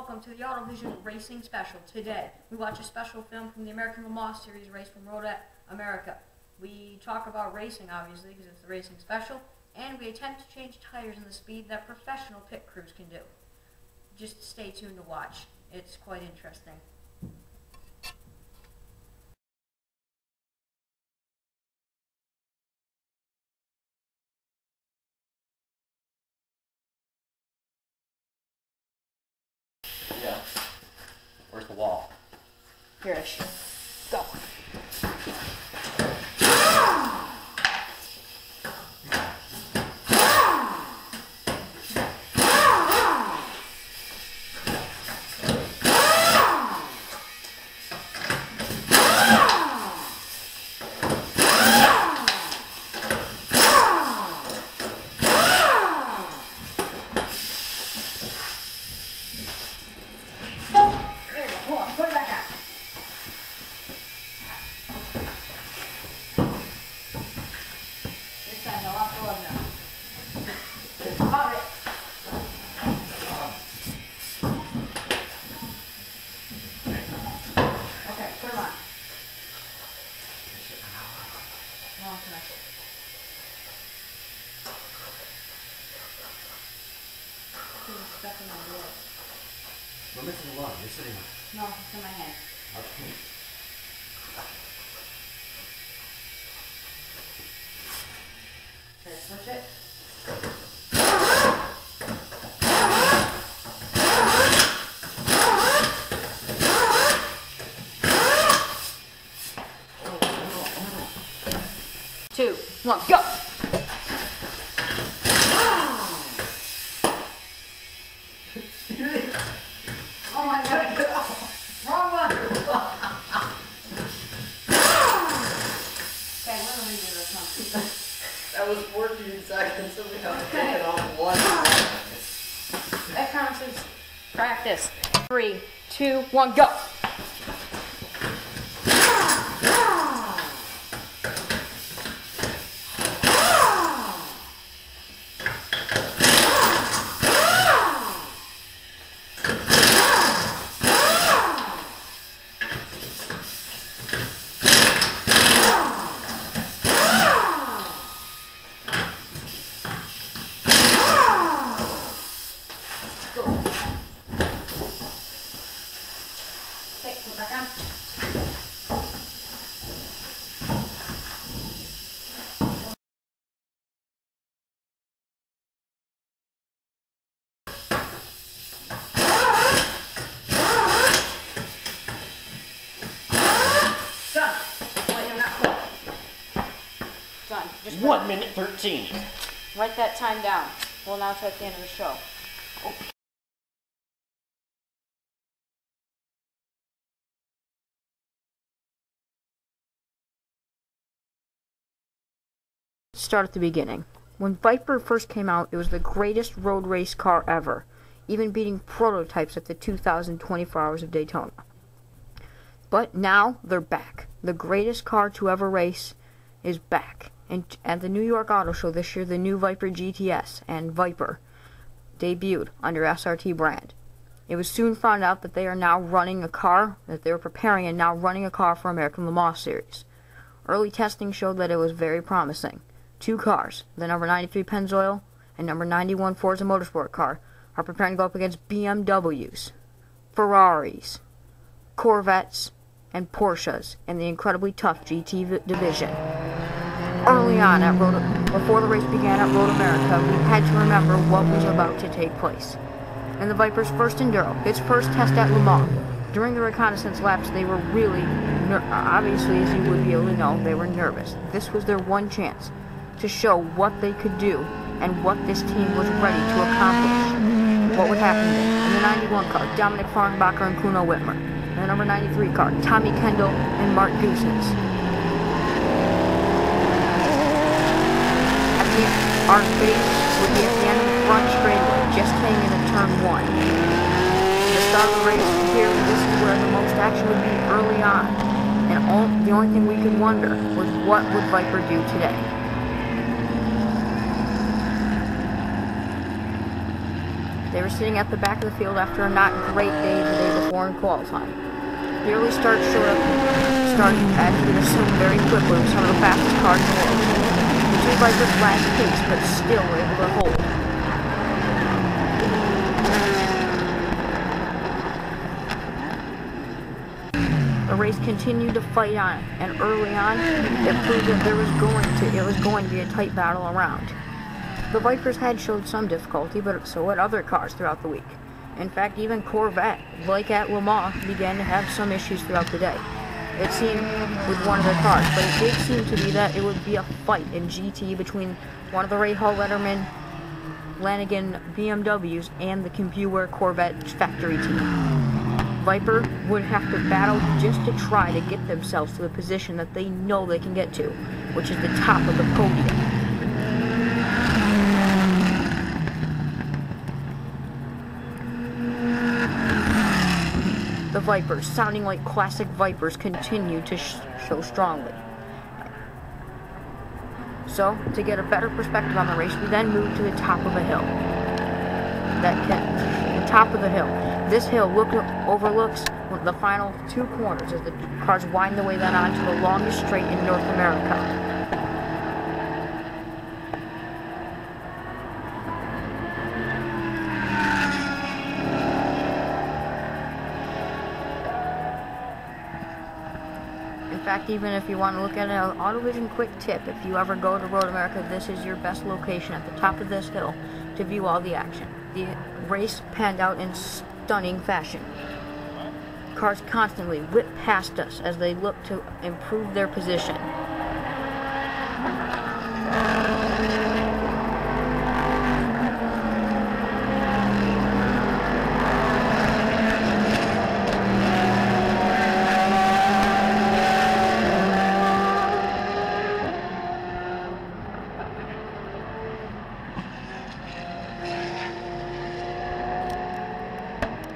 welcome to the Autovision Racing Special. Today, we watch a special film from the American Le Mans Series race from Road America. We talk about racing, obviously, because it's the racing special, and we attempt to change tires in the speed that professional pit crews can do. Just stay tuned to watch. It's quite interesting. Yeah. Where's the wall? Here-ish. Go. We're missing a lot. You're sitting on. No, it's in my head. Okay. Should I switch it? Two, one, go! Oh my God! Wrong one! Okay, we're gonna leave it or something. That was 14 seconds, so we have to take it off one. That counts as practice. 3, 2, 1, go! Done. Just 1 minute 13. write that time down. We'll announce it at the end of the show. Start at the beginning. When Viper first came out, it was the greatest road race car ever, even beating prototypes at the 2024 Hours of Daytona. But now they're back. The greatest car to ever race is back. And at the New York Auto Show this year, the new Viper GTS and Viper debuted under SRT brand. It was soon found out that they are now running a car, that they were preparing and now running a car for American Le Mans Series. Early testing showed that it was very promising. Two cars, the number 93 Pennzoil and number 91 Forza Motorsport car, are preparing to go up against BMWs, Ferraris, Corvettes, and Porsches in the incredibly tough GT division. Early on, before the race began at Road America, we had to remember what was about to take place. In the Viper's first Enduro, its first test at Le Mans, during the reconnaissance laps, they were really, obviously, as you would be able to know, they were nervous. This was their one chance to show what they could do and what this team was ready to accomplish. What would happen then? In the 91 car, Dominic Farnbacher and Kuno Whitmer. In the number 93 car, Tommy Kendall and Mark Goossens. Our base would be at the end of the front straightaway, just heading into turn 1. The start of the race here, this is where the most action would be early on. And the only thing we could wonder was what would Viper do today. They were sitting at the back of the field after a not great day the day before in qualifying. The early start started as you would assume very quickly with some of the fastest cars in the world. The two Vipers lagged pace, but still were able to hold. The race continued to fight on, and early on, it proved that it was going to be a tight battle around. The Vipers had showed some difficulty, but so had other cars throughout the week. In fact, even Corvette, like at Le Mans, began to have some issues throughout the day. It seemed with one of their cars, but it did seem to be that it would be a fight in GT between one of the Rahal Letterman Lanigan BMWs and the Computer Corvette factory team. Viper would have to battle just to try to get themselves to the position that they know they can get to, which is the top of the podium. The Vipers, sounding like classic Vipers, continued to show strongly. So, to get a better perspective on the race, we then moved to the top of a hill. The top of the hill. This hill overlooks the final two corners as the cars wind their way then onto the longest straight in North America. In fact, even if you want to look at an Autovision quick tip, if you ever go to Road America, this is your best location at the top of this hill to view all the action. The race panned out in stunning fashion. Cars constantly whip past us as they look to improve their position.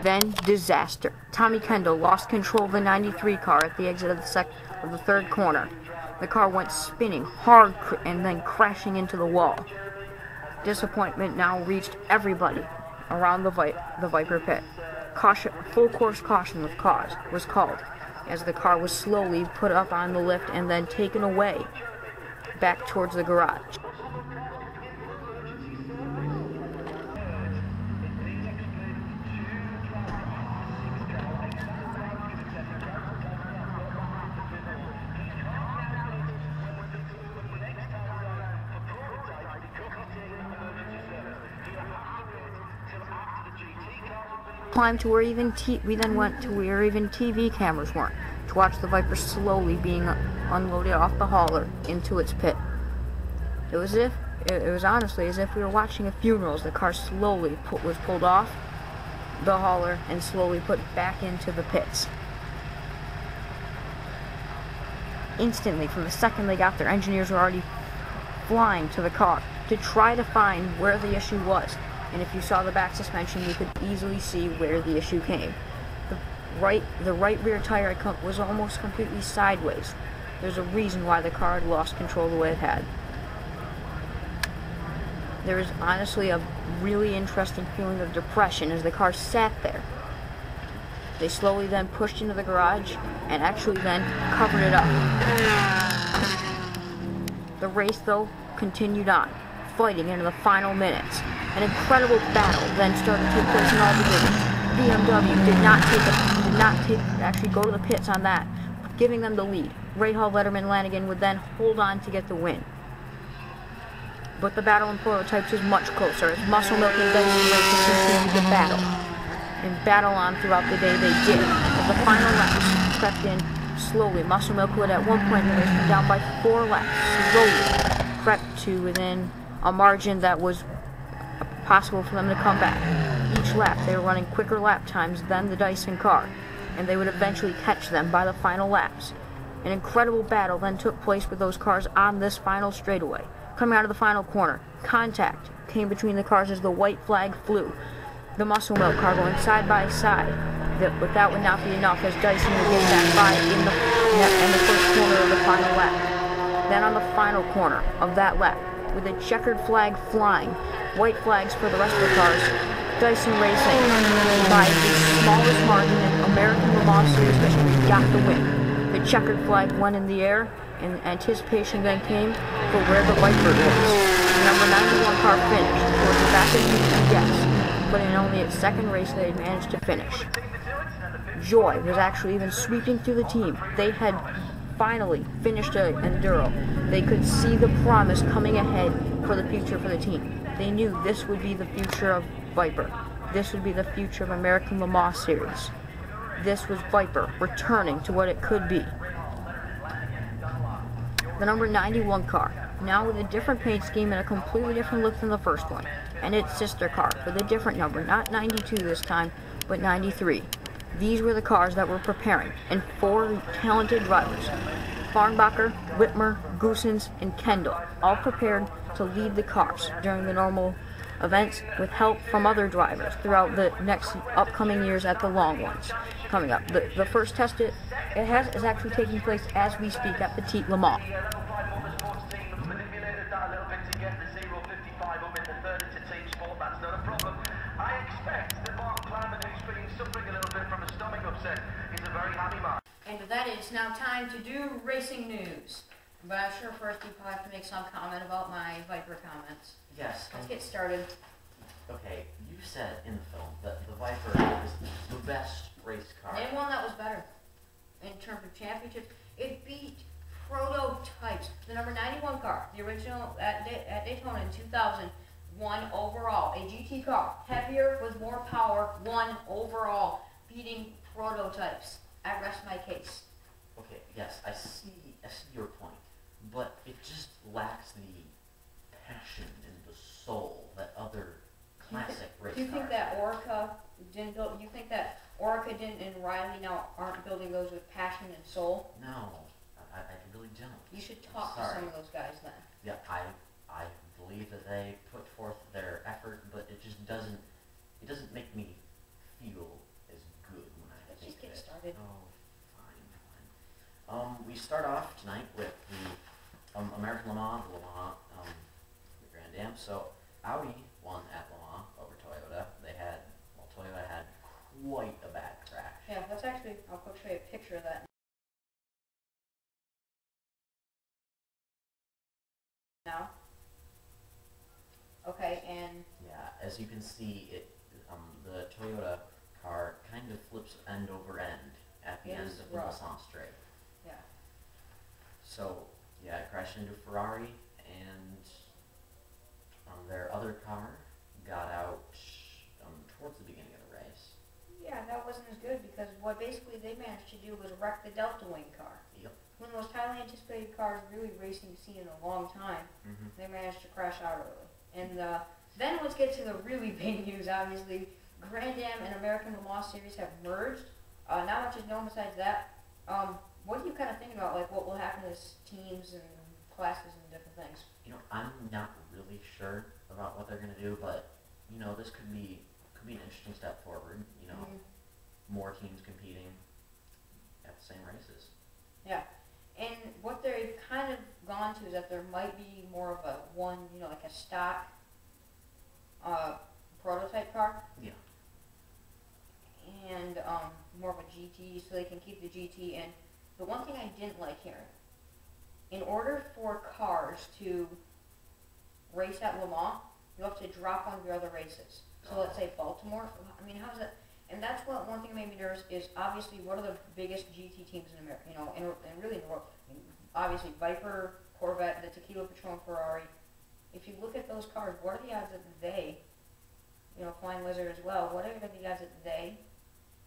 Then, disaster. Tommy Kendall lost control of the 93 car at the exit of the third corner. The car went spinning hard and then crashing into the wall. Disappointment now reached everybody around the Viper pit. Full course caution was called as the car was slowly put up on the lift and then taken away back towards the garage. Climbed to where we then went to where even TV cameras weren't, to watch the Viper slowly being unloaded off the hauler into its pit. It was honestly as if we were watching a funeral as the car slowly was pulled off the hauler and slowly put back into the pits. Instantly, from the second they got there, engineers were already flying to the car to try to find where the issue was. And if you saw the back suspension, you could easily see where the issue came. The right rear tire was almost completely sideways. There's a reason why the car had lost control the way it had. There was honestly a really interesting feeling of depression as the car sat there. They slowly then pushed into the garage and actually then covered it up. The race, though, continued on, fighting into the final minutes. An incredible battle then started to take place in all divisions. BMW did not actually go to the pits on that, giving them the lead. Rahal Letterman Lanigan would then hold on to get the win. But the battle in prototypes was much closer as Muscle Milk and Dyson Racing continued to battle. And battle on throughout the day they did. As the final laps crept in slowly, Muscle Milk would at one point in the race come down by 4 laps, slowly crept to within a margin that was possible for them to come back. Each lap, they were running quicker lap times than the Dyson car, and they would eventually catch them by the final laps. An incredible battle then took place with those cars on this final straightaway. Coming out of the final corner, contact came between the cars as the white flag flew. The Muscle Milk car going side by side, but that would not be enough as Dyson would get that by in the first corner of the final lap. Then on the final corner of that lap, with a checkered flag flying, white flags for the rest of the cars, Dyson Racing by the smallest margin in American Le Mans Series history got the win. The checkered flag went in the air, and anticipation then came for where the Viper was. The number 91 car finished towards the back of the GTS, but in only its second race they had managed to finish. Joy was actually even sweeping through the team. They had finally finished an Enduro. They could see the promise coming ahead for the future for the team. They knew this would be the future of Viper. This would be the future of American Le Mans Series. This was Viper returning to what it could be. The number 91 car, now with a different paint scheme and a completely different look than the first one, and its sister car with a different number, not 92 this time, but 93. These were the cars that were preparing, and 4 talented drivers, Farnbacher, Whitmer, Goossens, and Kendall, all prepared to lead the cars during the normal events with help from other drivers throughout the next upcoming years at the long ones coming up. The first test is actually taking place as we speak at Petit Le Mans. And with that, it's now time to do racing news. But I'm sure first you probably have to make some comment about my Viper comments. Yes. Let's get started. Okay, you said in the film that the Viper is the best race car. Name one that was better in terms of championships. It beat prototypes. The number 91 car, the original at Daytona in 2000, won overall. A GT car, heavier with more power, won overall, beating prototypes. I rest my case. Okay, yes, I see your point, but it just lacks the passion and the soul that other classic race cars. Do you think that Orica didn't build? You think that Orica didn't and Riley now aren't building those with passion and soul? No, I really don't. You should talk to some of those guys then. Yeah, I believe that they put forth their effort, but it just doesn't. It doesn't make me feel as good when I Let's think just get of it. started. Oh, fine. We start off tonight with the American Le Mans, the Grand Am. So Audi won at Le Mans over Toyota. Toyota had quite a bad crash. Yeah, let's actually, I'll show you a picture of that now. Okay, and yeah, as you can see, the Toyota car kind of flips end over end at the end of the Mulsanne straight. Yeah. So yeah, it crashed into Ferrari, and their other car got out towards the beginning of the race. Yeah, that wasn't as good because what basically they managed to do was wreck the Delta Wing car. Yep. One of the most highly anticipated cars really racing to see in a long time. They managed to crash out early. And then let's get to the really big news, obviously. Grand Am and American Le Mans Series have merged. Not much is known besides that. What do you kind of think about like what will happen to teams and classes and different things? You know, I'm not really sure about what they're going to do, but you know, this could be an interesting step forward. You know, more teams competing at the same races. Yeah, and what they've kind of gone to is that there might be more of a one, you know, like a stock prototype car. Yeah. And more of a GT, so they can keep the GT. And the one thing I didn't like here, in order for cars to race at Le Mans, you have to drop one of your other races. So let's say Baltimore. I mean, how's that? And that's what one thing that made me nervous is obviously what are the biggest GT teams in America? You know, and really in the world. I mean, obviously Viper, Corvette, the Tequila Patron, Ferrari. If you look at those cars, what are the odds that they, you know, Flying Lizard as well, what are the odds that they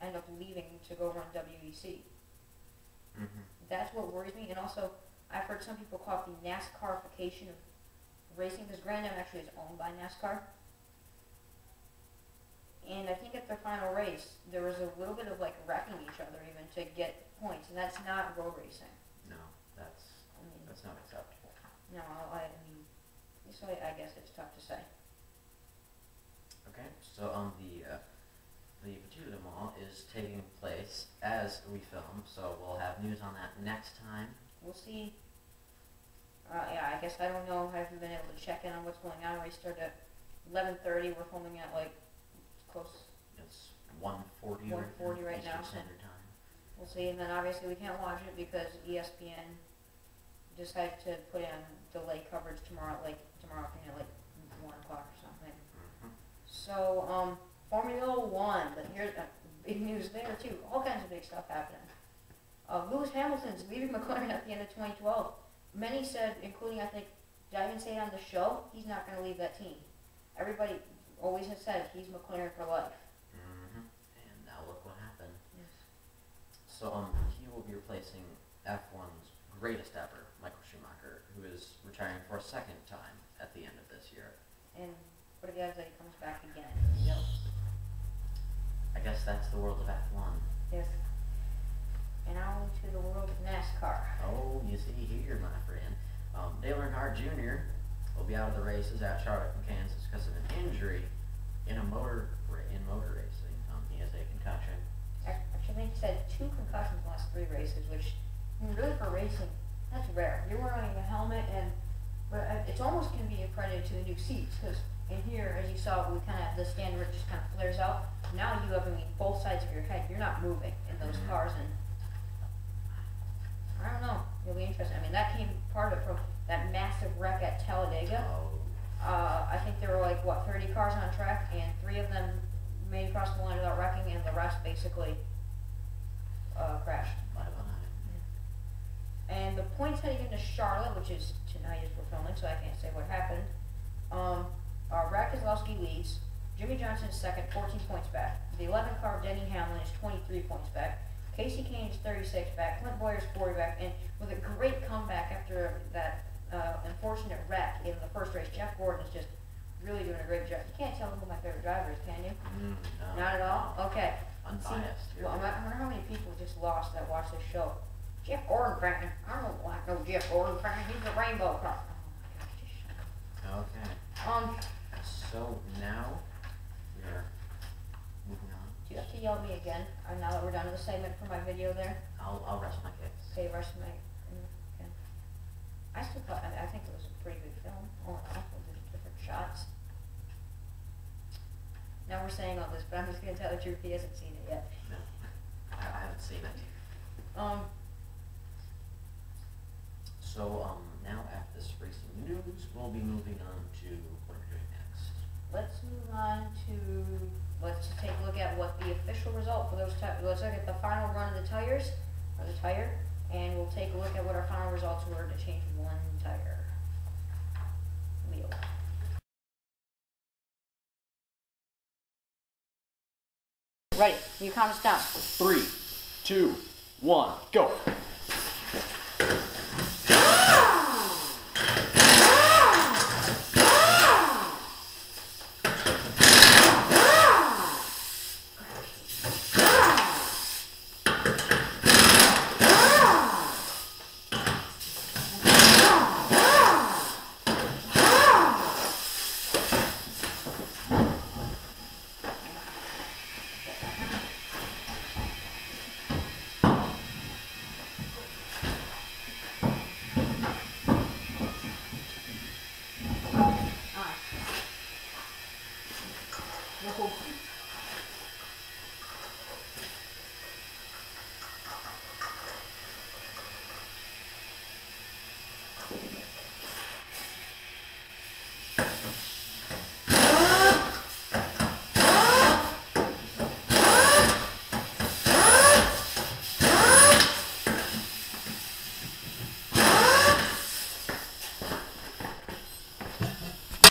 end up leaving to go run WEC? That's what worries me. And also, I've heard some people call it the NASCARification of racing, because Grand Am actually is owned by NASCAR. And I think at their final race, there was a little bit of like wrecking each other even to get points, and that's not road racing. No, that's not acceptable. No, I mean, so I guess it's tough to say. Okay, so the Petit Le Mans is taking place as we film, so we'll have news on that next time. We'll see. Yeah, I guess I don't know. I haven't been able to check in on what's going on. We start at 11:30. We're filming at like close. It's 1:40 1:40 right now. Eastern Standard Time. We'll see, and then obviously we can't watch it because ESPN decided to put in delay coverage tomorrow afternoon at like 1 o'clock or something. So, Formula One, but here's big news there too. All kinds of big stuff happening. Lewis Hamilton's leaving McLaren at the end of 2012. Many said, including I think, did I even say it on the show? He's not going to leave that team. Everybody always has said he's McLaren for life. And now look what happened. Yes. So he will be replacing F1's greatest ever, Michael Schumacher, who is retiring for a second time at the end of this year. And what are the odds that he comes back again? I guess that's the world of F1. Yes. And now to the world of NASCAR. Oh, you see here, my friend. Dale Earnhardt Jr. will be out of the races at Charlotte and Kansas because of an injury in motor racing. He has a concussion. Actually, I think he said 2 concussions in the last 3 races, which, I mean, really for racing, that's rare. You're wearing a helmet, and it's almost can be accredited to the new seats, because in here, as you saw, we kind of have the stand where it just kind of flares out. Now you have, I mean, both sides of your head. You're not moving in those cars, and I don't know. It'll be interesting. I mean, that came part of it from that massive wreck at Talladega. I think there were like, 30 cars on track, and 3 of them made it across the line without wrecking, and the rest basically crashed. And the points heading into Charlotte, which is tonight as we're filming, so I can't say what happened. Brad Keselowski leads. Jimmy Johnson is second, 14 points back. The 11 car Denny Hamlin is 23 points back. Casey Kane is 36 back. Clint Boyer is 40 back. And with a great comeback after that unfortunate wreck in the first race, Jeff Gordon is just really doing a great job. You can't tell who my favorite driver is, can you? No. Not at all? Okay. Unbiased. Well, I wonder how many people just lost that watched this show. Jeff Gordon fan. I don't like no Jeff Gordon fan. He's a rainbow car. Oh my gosh, just shut up. Okay. So now we are moving on. Do you have to yell at me again? Now that we're done with the segment for my video there? I'll rest my case. Okay, rest my. Okay. I still thought. I think it was a pretty good film. All in all, with the different shots. Now we're saying all this, but I'm just gonna tell the truth. He hasn't seen it yet. No, I haven't seen it. So now after this racing news, we'll be moving on to what we're doing next. Let's move on to, let's just take a look at what the official result for those tires, let's look at the final run of the tires, or the tire, and we'll take a look at what our final results were to change one tire. Wheel. Ready, you count us down. 3, 2, 1, go!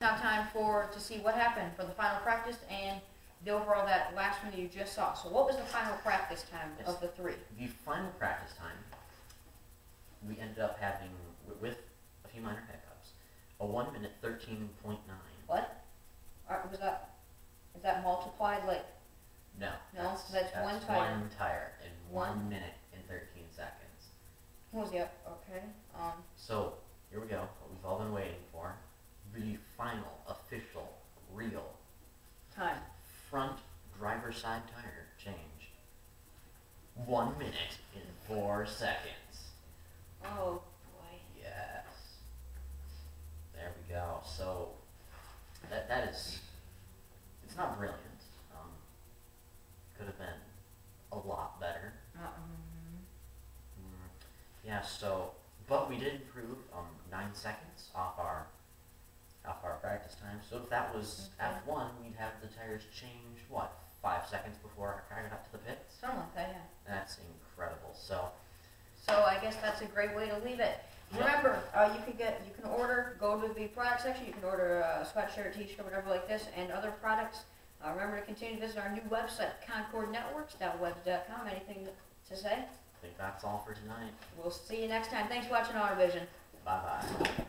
Now time to see what happened for the final practice and the overall, that last one that you just saw. So what was the final practice time of the 3? The final practice time, we ended up having, with a few minor hiccups, a 1 minute 13.9. What? Is that multiplied like? No. No, that's one tire. One tire in 1 minute and 13 seconds. What was the okay? So here we go. What we've all been waiting for. The final, official, real Time. front driver's side tire change. 1 minute and 4 seconds. Oh boy. Yes. There we go. So that is, it's not brilliant. Yeah, so, but we did improve 9 seconds off our practice time. So if that was F1, we'd have the tires changed, what, 5 seconds before our car got up to the pits? Something like that, yeah. That's incredible. So I guess that's a great way to leave it. Yep. Remember, you can order, go to the product section, you can order a sweatshirt, t-shirt, whatever like this, and other products. Remember to continue to visit our new website, concordnetworks.webs.com. Anything to say? I think that's all for tonight. We'll see you next time. Thanks for watching Autovision. Bye-bye.